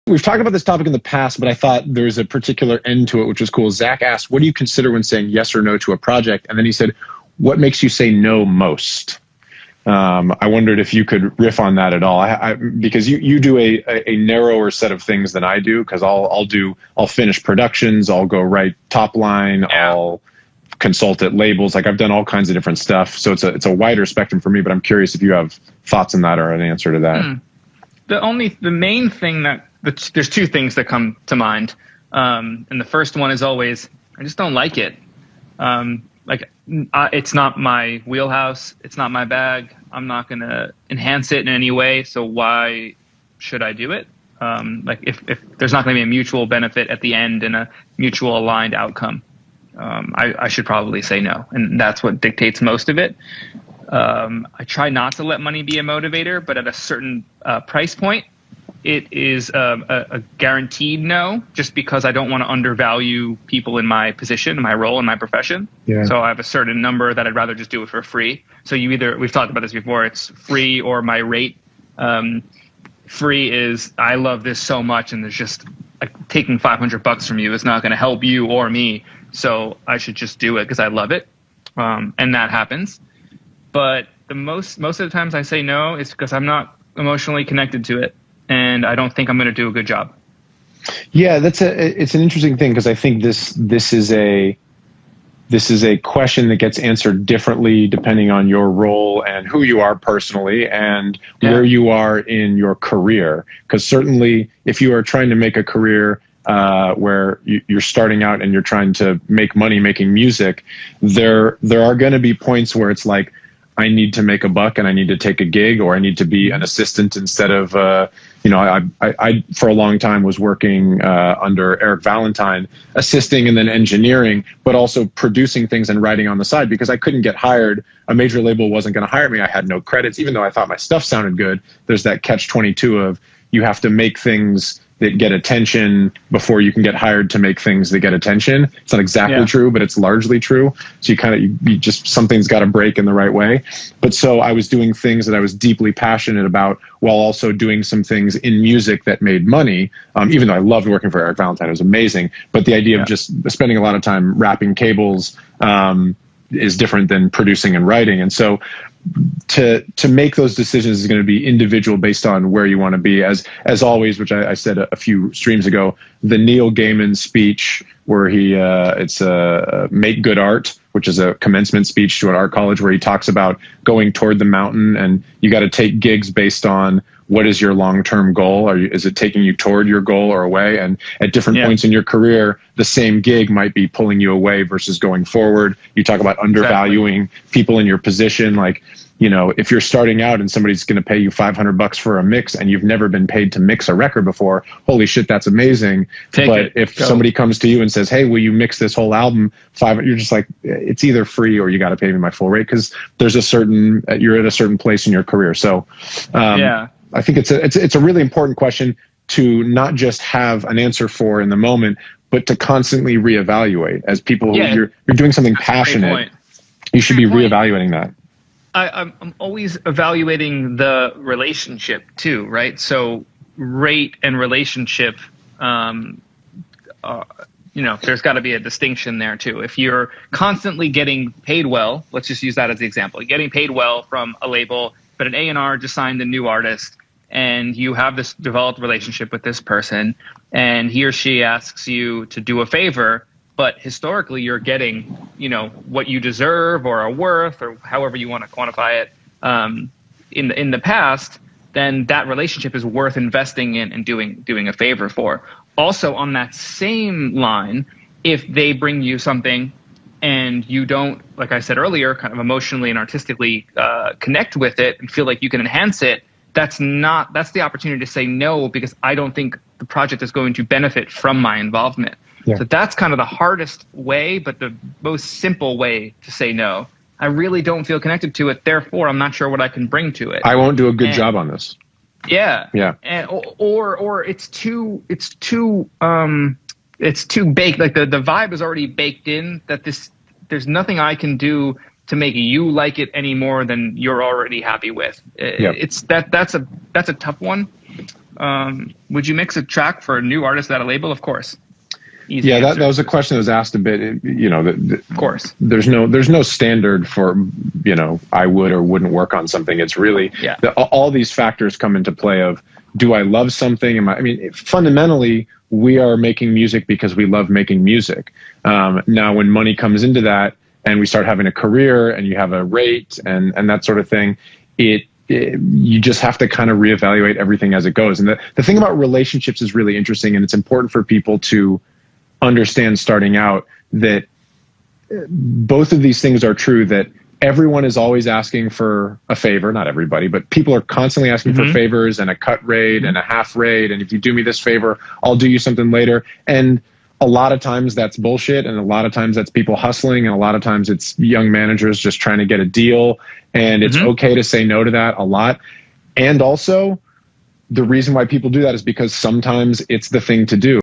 We've talked about this topic in the past, but I thought there was a particular end to it, which was cool. Zach asked, what do you consider when saying yes or no to a project? And then he said, what makes you say no most? I wondered if you could riff on that at all, because you do a narrower set of things than I do, because I'll finish productions, I'll go write top line, I'll consult at labels. Like, I've done all kinds of different stuff. So it's a wider spectrum for me, but I'm curious if you have thoughts on that or an answer to that. The main thing there's two things that come to mind. And the first one is always, I just don't like it. It's not my wheelhouse. It's not my bag. I'm not going to enhance it in any way. So why should I do it? If there's not going to be a mutual benefit at the end and a mutual aligned outcome, I should probably say no. And that's what dictates most of it. I try not to let money be a motivator, but at a certain price point, it is a guaranteed no, just because I don't want to undervalue people in my position, my role, in my profession. Yeah. So I have a certain number that I'd rather just do it for free. So we've talked about this before, it's free or my rate. Free is, I love this so much, and there's just taking $500 from you is not going to help you or me. So I should just do it because I love it. And that happens. But most of the times I say no, it's because I'm not emotionally connected to it, and I don't think I'm going to do a good job. Yeah, it's an interesting thing, because I think this is a question that gets answered differently depending on your role and who you are personally and where you are in your career. Because certainly, if you are trying to make a career where you're starting out and you're trying to make money making music, there are going to be points where it's like, I need to make a buck and I need to take a gig, or I need to be an assistant instead of, I for a long time was working under Eric Valentine, assisting and then engineering, but also producing things and writing on the side, because I couldn't get hired. A major label wasn't going to hire me. I had no credits, even though I thought my stuff sounded good. There's that catch-22 of, you have to make things that get attention before you can get hired to make things that get attention. It's not exactly true, but it's largely true. So you just, something's got to break in the right way. But so I was doing things that I was deeply passionate about, while also doing some things in music that made money. Even though I loved working for Eric Valentine, it was amazing. But the idea of just spending a lot of time wrapping cables is different than producing and writing. And so to make those decisions is going to be individual based on where you want to be. As always, which I said a few streams ago, the Neil Gaiman speech where it's Make Good Art, which is a commencement speech to an art college, where he talks about going toward the mountain, and you got to take gigs based on what is your long-term goal. Is it taking you toward your goal or away? And at different points in your career, the same gig might be pulling you away versus going forward. You talk about undervaluing people in your position. Like, if you're starting out and somebody's going to pay you $500 for a mix and you've never been paid to mix a record before, holy shit, that's amazing. If somebody comes to you and says, hey, will you mix this whole album? You're just like, it's either free or you got to pay me my full rate, because you're at a certain place in your career. So I think it's a really important question to not just have an answer for in the moment, but to constantly reevaluate. As people who you're doing something passionate, you should be reevaluating that. I'm always evaluating the relationship too, right? So rate and relationship, there's got to be a distinction there too. If you're constantly getting paid well, let's just use that as the example. You're getting paid well from a label, but an A&R just signed a new artist, and you have this developed relationship with this person, and he or she asks you to do a favor, but historically you're getting, what you deserve or are worth, or however you want to quantify it, in the past, then that relationship is worth investing in and doing a favor for. Also, on that same line, if they bring you something and you don't, like I said earlier, kind of emotionally and artistically connect with it and feel like you can enhance it, that's the opportunity to say no, because I don't think the project is going to benefit from my involvement. Yeah. So that's kind of the hardest way, but the most simple way to say no. I really don't feel connected to it, therefore I'm not sure what I can bring to it. I won't do a good job on this. Yeah. And or it's too baked. Like the vibe is already baked in, that there's nothing I can do to make you like it any more than you're already happy with. It's that's a tough one. Would you mix a track for a new artist at a label? Of course. Easy Yeah, answer. that was a question that was asked a bit. You know, Of course. There's no standard for, you know, I would or wouldn't work on something. It's really all these factors come into play of, do I love something? I mean, fundamentally, we are making music because we love making music. Now, when money comes into that and we start having a career and you have a rate and that sort of thing, you just have to kind of reevaluate everything as it goes. And the thing about relationships is really interesting, and it's important for people to understand starting out that both of these things are true, that everyone is always asking for a favor. Not everybody, but people are constantly asking for favors and a cut rate and a half rate. And if you do me this favor, I'll do you something later. And a lot of times that's bullshit. And a lot of times that's people hustling. And a lot of times it's young managers just trying to get a deal. And it's okay to say no to that a lot. And also, the reason why people do that is because sometimes it's the thing to do.